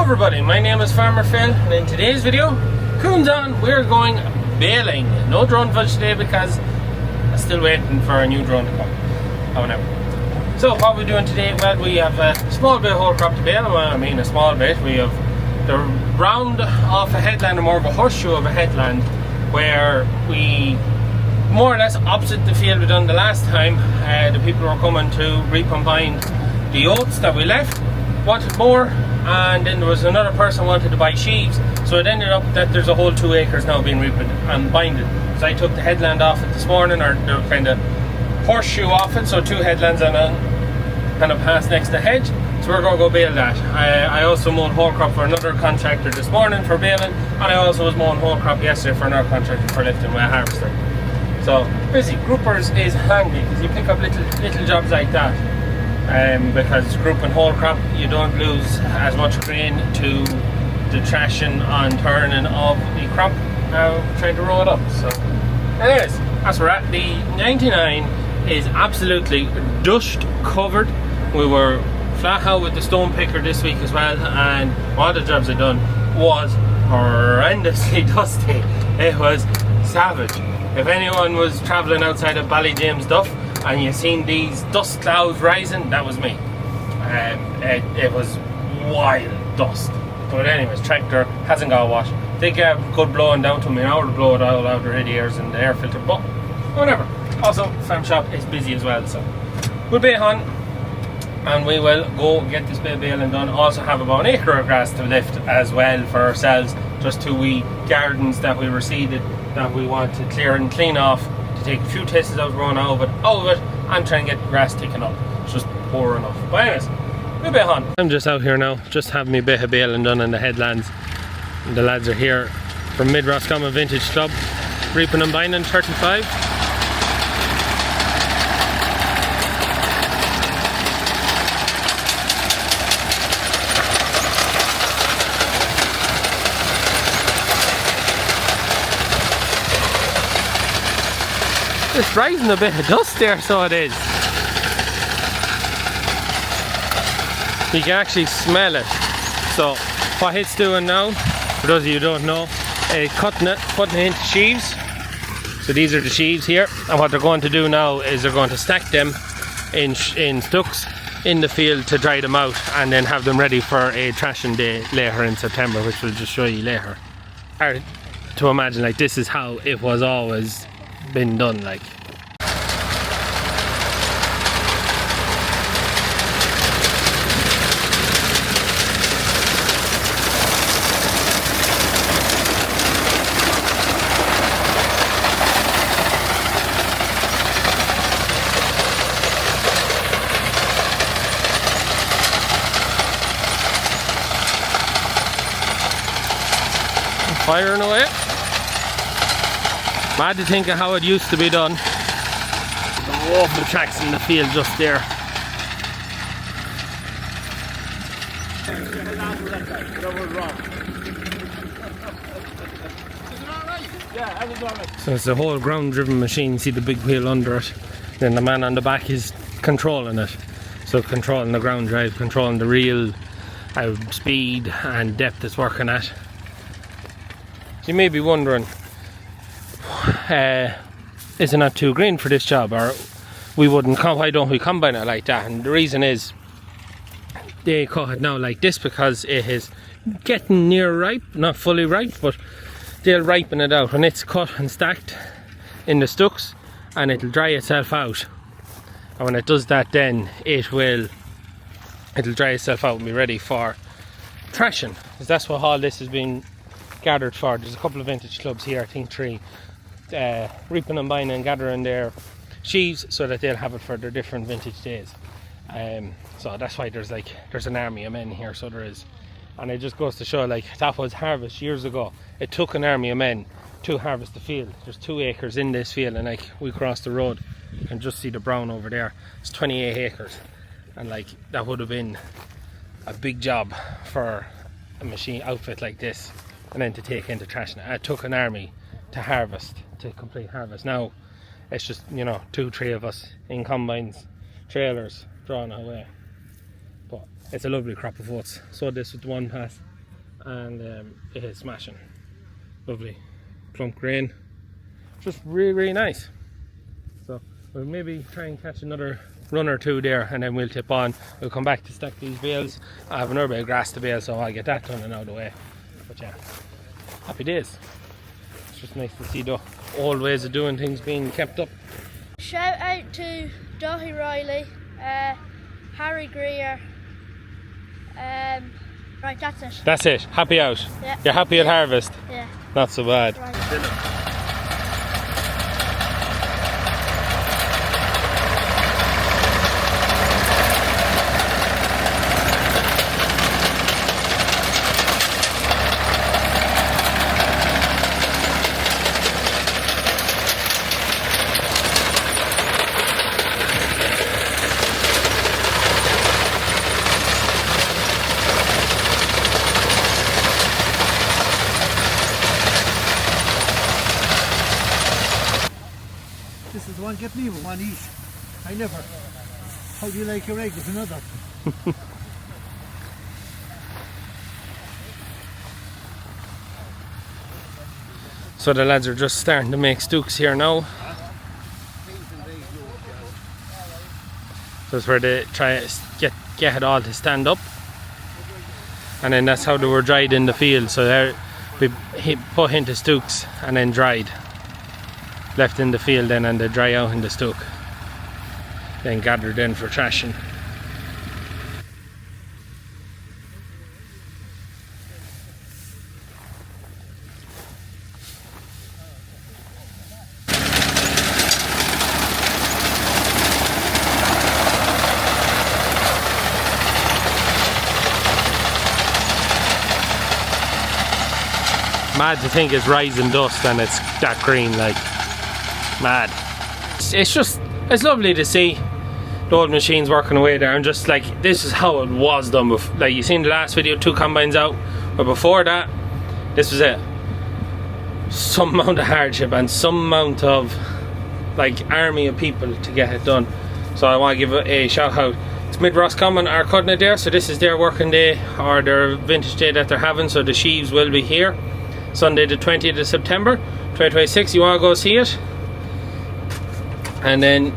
everybody, my name is Farmer Phil, and in today's video, coons on, we're going baling. No drone footage today because I'm still waiting for a new drone to come. However, so what we're doing today, well, we have a small bit of whole crop to bale. Well, I mean a small bit. We have the round off a headland, or more of a horseshoe of a headland, where we more or less opposite the field we done the last time. The people were coming to recombine the oats that we left, wanted more, and then there was another person wanted to buy sheaves, so it ended up that there's a whole 2 acres now being recombined. So I took the headland off it this morning, or the kind of horseshoe off it, so 2 headlands and a pass next to the hedge. So we're going to go bale that. I also mowed whole crop for another contractor this morning for baling, and I also was mowing whole crop yesterday for another contractor for lifting with a harvester. So busy. Groupers is handy because you pick up little jobs like that. Because grouping whole crop, you don't lose as much grain to the trashing and turning of the crop trying to roll it up. So anyways, that's where we're at. The 99 is absolutely dust covered. We were flat out with the stone picker this week as well, and one of the jobs I done was horrendously dusty. It was savage. If anyone was travelling outside of Ballyjames Duff and you seen these dust clouds rising, that was me. It was wild dust. But anyways, tractor hasn't got a wash. They get good blowing down to me now to blow it all out the radiators and the air filter, but whatever. Also, farm shop is busy as well, so we'll be on and we will go get this bit of baling done. Also have about 1 acre of grass to lift as well for ourselves, just 2 wee gardens that we reseeded that we want to clear and clean off, to take a few testers out, run out of it, and try and get the grass ticking up. It's just poor enough. But anyways, we'll be on. I'm just out here now, just having me bit of baling done in the headlands. And the lads are here from Mid Roscommon Vintage Club, reaping and binding 35. It's rising a bit of dust there, so it is. You can actually smell it. So what it's doing now, for those of you who don't know, cutting it into sheaves. So these are the sheaves here, and what they're going to do now is they're going to stack them in stooks in the field to dry them out, and then have them ready for a thrashing day later in September, which we'll just show you later. Or to imagine, like, this is how it was always been done, like. Firing away. Mad to think of how it used to be done. The awful tracks in the field just there. So it's a whole ground driven machine. See the big wheel under it. Then the man on the back is controlling it. So controlling the ground drive, controlling the real speed and depth it's working at. You may be wondering, is it not too green for this job, or why don't we combine it like that? And the reason is they cut it now like this because it is getting near ripe, not fully ripe, but they'll ripen it out when it's cut and stacked in the stooks, and it'll dry itself out. And when it does that, then it'll dry itself out and be ready for thrashing, because that's what all this has been gathered for. There's a couple of vintage clubs here, I think 3, reaping and binding and gathering their sheaves so that they'll have it for their different vintage days. So that's why there's an army of men here, so there is. And it just goes to show, like, that was harvest years ago. It took an army of men to harvest the field. There's 2 acres in this field, and like, we cross the road, you can just see the brown over there. It's 28 acres, and like, that would have been a big job for a machine outfit like this, and then to take into thrashing it. It took an army to harvest, to complete harvest. Now it's just, you know, 2-3 of us in combines, trailers, drawn away. But it's a lovely crop of oats. So this with the 1 pass, and it is smashing. Lovely plump grain, just really nice. So we'll maybe try and catch another run or two there, and then we'll tip on. We'll come back to stack these bales. I have another bit of grass to bale, so I'll get that done and out of the way. But yeah, happy days. It's just nice to see the old ways of doing things being kept up. Shout out to Doherty Riley, Harry Greer. Right, that's it. That's it. Happy out. Yeah. You're happy at harvest. Yeah. Not so bad. Right. This is the one get me with one each. I never. How do you like your egg with another? So the lads are just starting to make stooks here now. That's where they try to get it all to stand up. And then that's how they were dried in the field. So they're put into stooks and then dried. Left in the field then, and they dry out in the stook. Then gathered in for trashing. Mad to think it's rising dust and it's that green, like. Mad. It's lovely to see the old machines working away there, and just like this is how it was done before. Like you seen the last video, 2 combines out, but before that this was it. Some amount of hardship and some amount of like army of people to get it done. So I want to give a shout out. It's Mid Roscommon are cutting it there, so this is their working day or their vintage day that they're having. So the sheaves will be here Sunday the 20th of September 2026. You want to go see it? And then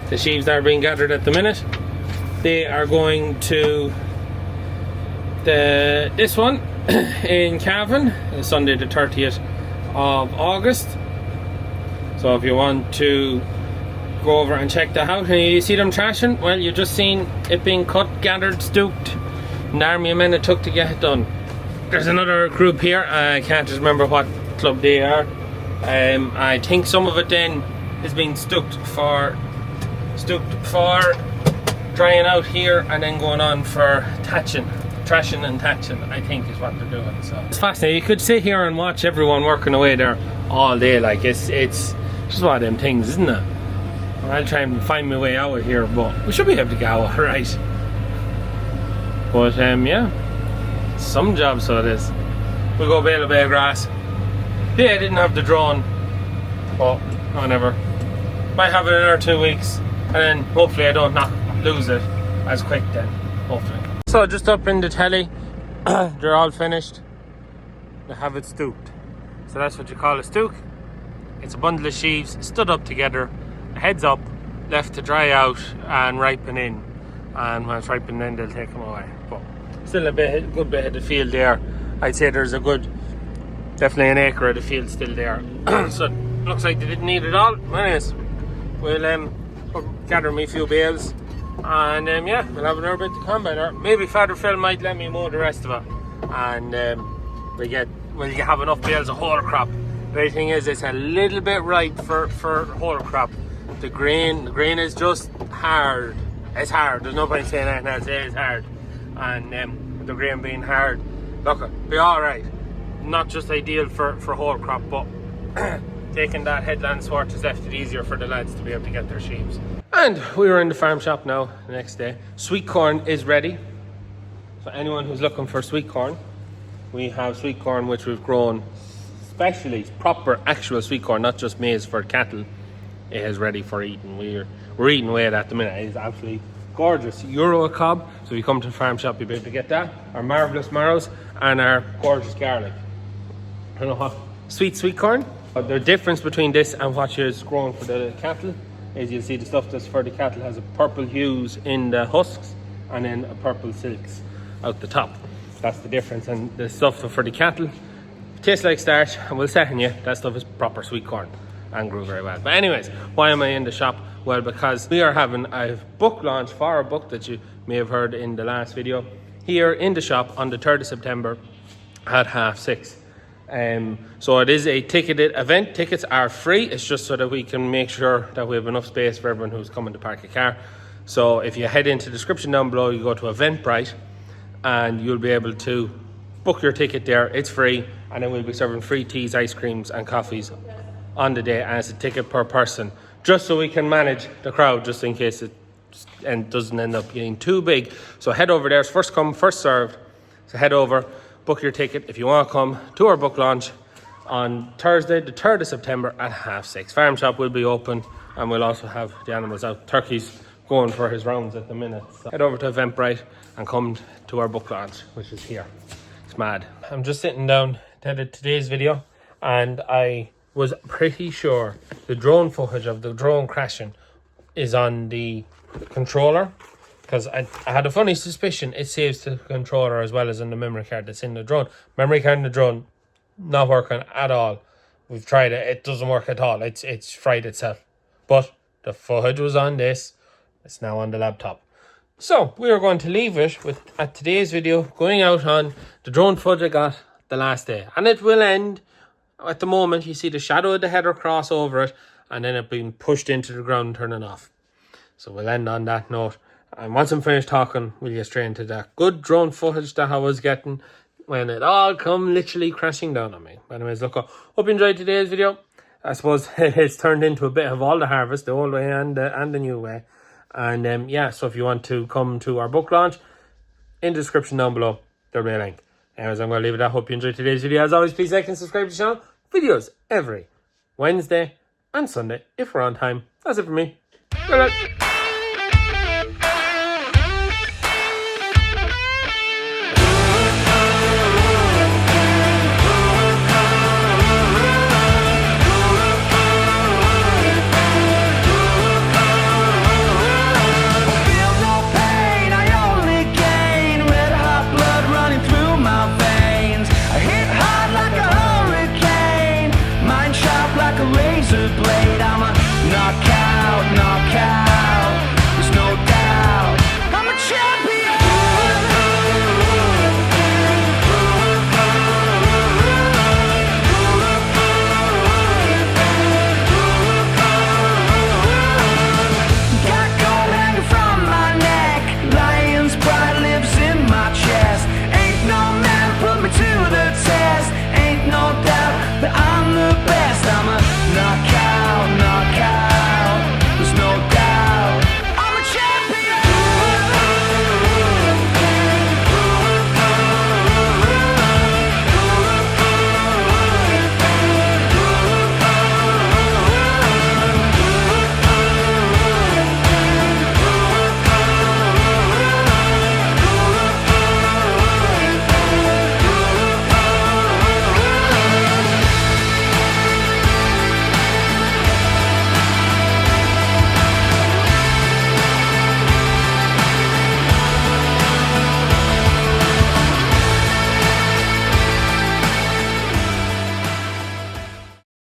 the sheaves are being gathered at the minute. They are going to this one in Cavan, Sunday the 30th of August. So if you want to go over and check that out and you see them trashing, well, you've just seen it being cut, gathered, stooked, and the army of men it took to get it done. There's another group here. I can't remember what club they are. I think some of it then is being stooked for drying out here and then going on for trashing and thatching, I think is what they're doing. So it's fascinating. You could sit here and watch everyone working away there all day. Like it's just one of them things, isn't it? I'll try and find my way out of here, but we should be able to go all right. But yeah, some jobs so it is. We'll go bale a bit of grass. Yeah, I didn't have the drone, but whatever. Might have it in another 2 weeks, and then hopefully I don't lose it as quick then, hopefully. So just up in the telly, they're all finished. They have it stooked. So that's what you call a stook. It's a bundle of sheaves stood up together, heads up, left to dry out and ripen in. And when it's ripened in, they'll take them away. But still a good bit of the field there. I'd say there's definitely an acre of the field still there. So it looks like they didn't need it all. Anyways, we'll gather me a few bales, and yeah, we'll have another bit to combine. Or maybe Father Phil might let me mow the rest of it, and we'll have enough bales of Wholecrop. The only thing is, it's a little bit ripe for Wholecrop. The grain is just hard. It's hard. There's no point saying anything else. It is hard, and the grain being hard, look, it'll be all right. Not just ideal for Wholecrop, but taking that headland swart has left it easier for the lads to be able to get their sheaves. And we were in the farm shop now the next day. Sweet corn is ready. For anyone who's looking for sweet corn, we have sweet corn which we've grown specially, proper actual sweet corn, not just maize for cattle. It is ready for eating. We're eating away at the minute. It's absolutely gorgeous Euro cob. So if you come to the farm shop, you'll be able to get that. Our marvellous marrows and our gorgeous garlic. I don't know what, sweet corn. But the difference between this and what is grown for the cattle is you'll see the stuff that's for the cattle has a purple hues in the husks and then a purple silks out the top. That's the difference. And the stuff for the cattle tastes like starch and will settle you. That stuff is proper sweet corn and grew very well. But anyways, why am I in the shop? Well, because we are having a book launch for a book that you may have heard in the last video here in the shop on the 3rd of September at 6:30. So it is a ticketed event. Tickets are free. It's just so that we can make sure that we have enough space for everyone who's coming to park a car. So if you head into the description down below, you go to Eventbrite and you'll be able to book your ticket there. It's free, and then we'll be serving free teas, ice creams and coffees on the day, and it's a ticket per person, just so we can manage the crowd, just in case it doesn't end up getting too big. So head over there. It's first come, first served. So head over, book your ticket if you want to come to our book launch on Thursday, the 3rd of September at 6:30. Farm shop will be open, and we'll also have the animals out. Turkey's going for his rounds at the minute. So head over to Eventbrite and come to our book launch, which is here. It's mad. I'm just sitting down to edit today's video, and I was pretty sure the drone footage of the drone crashing is on the controller, because I had a funny suspicion it saves to the controller as well as in the memory card that's in the drone. Memory card in the drone not working at all. We've tried it, it doesn't work at all. It's fried itself. But the footage was on this. It's now on the laptop. So we are going to leave it with at today's video going out on the drone footage I got the last day, and it will end at the moment. You see the shadow of the header cross over it, and then it being pushed into the ground and turning off. So we'll end on that note, and once I'm finished talking, we'll get straight into that good drone footage that I was getting when it all come literally crashing down on me. Anyways, look, hope you enjoyed today's video. I suppose it's turned into a bit of all the harvest, the old way and the new way. And yeah, so if you want to come to our book launch, in the description down below, there'll be a link. Anyways, I'm going to leave it at. Hope you enjoyed today's video. As always, please like and subscribe to the channel. Videos every Wednesday and Sunday if we're on time. That's it for me. Bye-bye. Blade